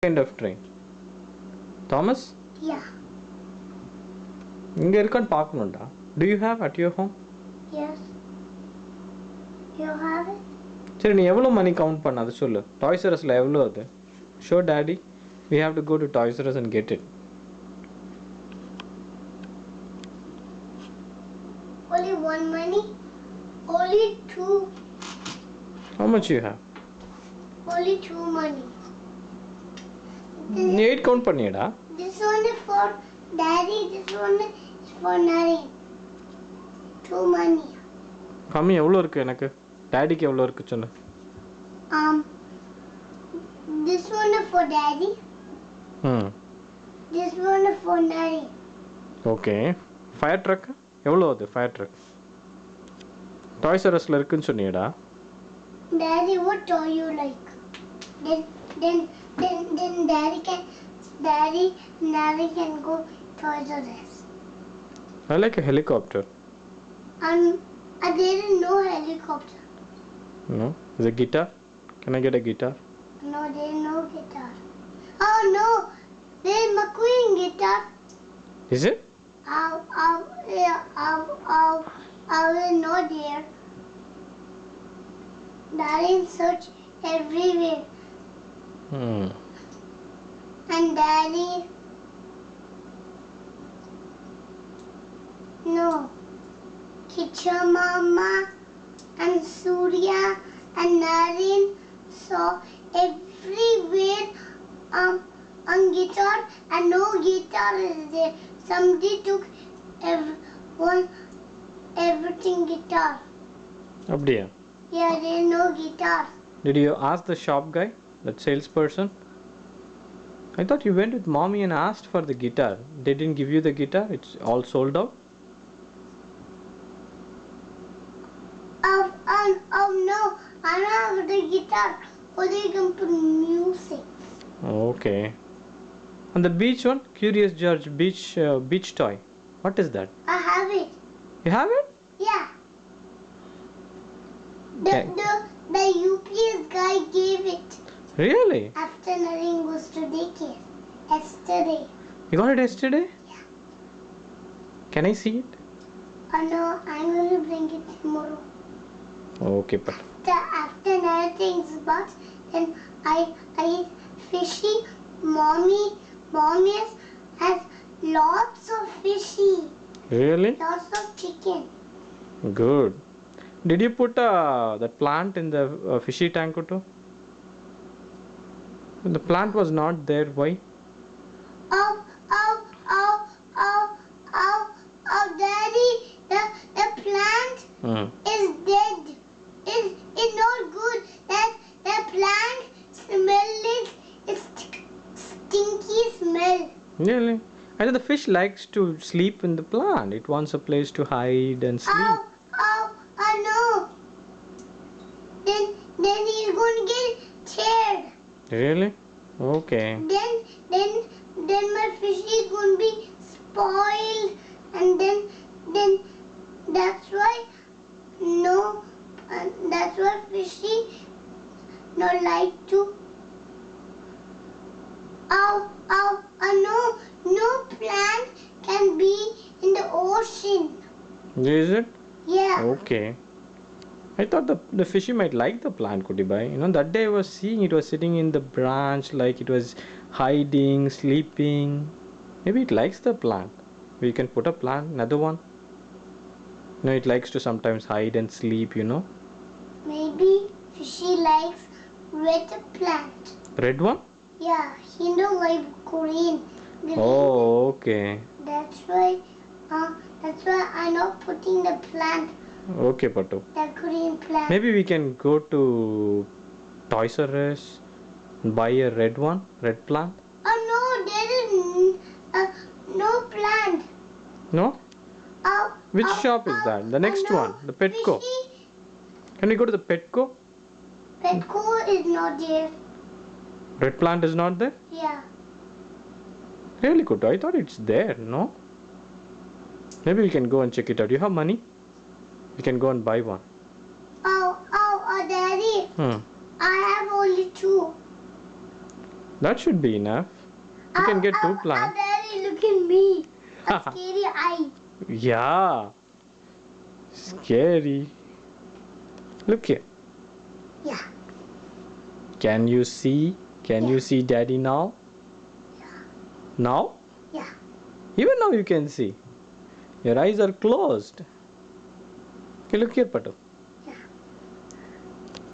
kind of train? Thomas? Yeah. இங்க இருக்கான்னு பார்க்கணும்டா. Do you have at your home? Yes. You have it? சரி நீ எவ்வளோ மணி கவுண்ட் பண்ண அதை சொல்லு. டாய்ஸ் ஆர் அஸ்ல எவ்வளோ அது? Show daddy. We have to go to Toys R Us and get it. Only one money? Only two. How much you have? Only two money. நீ 8 count பண்ணியடா. This one is for daddy, this one is for Nari. Two money. கம்மி எவ்வளோ இருக்கு எனக்கு? டாடிக்கு எவ்வளோ இருக்கு சொல்லு. This one is for daddy. This one is for Nari. Okay. Fire drug எவ்வளோ அது ஃபயர் ட்ரக்? டாய்ஸ் ஆர் அஸ்ல இருக்குன்னு சொன்னியடா. Daddy, what toy you like? Then Daddy Nari can go Toys R Us. I like a helicopter. I didn't know helicopter. No? Is a guitar? Can I get a guitar? No, there is no guitar. Oh no, there is McQueen guitar. Is it? I will not there. Daddy search everywhere. And Daddy, no, Kicha Mama and Surya and Naren saw everywhere on guitar and no guitar is there. Somebody took everything guitar. அப்படியா? Yeah, there is no guitar. Did you ask the shop guy, that salesperson? I thought you went with mommy and asked for the guitar. They didn't give you the guitar? It's all sold out? Oh no, I don't have the guitar. Only you can put music. Okay. And the beach one? Curious George beach toy. What is that? I have it. You have it? Yeah. Okay. The UPS guy gave it Really? after Naren goes to daycare yesterday. You got it yesterday? Yeah. Can I see it? Oh no, I'm going to bring it tomorrow. Okay, but After Naren thinks about, then I fishy. Mommy has lots of fishy. really? Lots of chicken. Good. Did you put that plant in the fishy tank too? The plant was not there. Why? Oh, Daddy, the plant is dead. Is not good. That plant smell is stinky smell. Really? I know the fish likes to sleep in the plant. It wants a place to hide and sleep. Oh no. Then he's going to get scared. Really? Okay. Then my fish is going to be spoiled, and then that's why fishy not like to. No plant can be in the ocean. Is it? Yeah. Okay. I thought the fishy might like the plant, Kudibai. You know, that day I was seeing it was sitting in the branch like it was hiding, sleeping. Maybe it likes the plant. We can put a plant, another one. No, it likes to sometimes hide and sleep, you know. Maybe fishy likes red plant. Red one? Yeah, he don't like green. Oh, okay. That's why I'm not putting the plant. Okay, Patu. The green plant. Maybe we can go to Toys R Us and buy a red one, red plant. Oh no, there is no plant. No? Which shop is that? The next no. one, the Petco. Fishy, Can we go to the Petco? Petco is not there. Red plant is not there? Yeah. Really good. I thought it's there, no? Maybe we can go and check it out. You have money? We can go and buy one. Oh, Daddy. I have only two. That should be enough. You can get two plants. Daddy, look at me. A scary eye. Yeah. Scary. Look here. Yeah. Can you see? Can you see Daddy now? Now? Yeah. Even now you can see. Your eyes are closed. Okay, look here, Patu.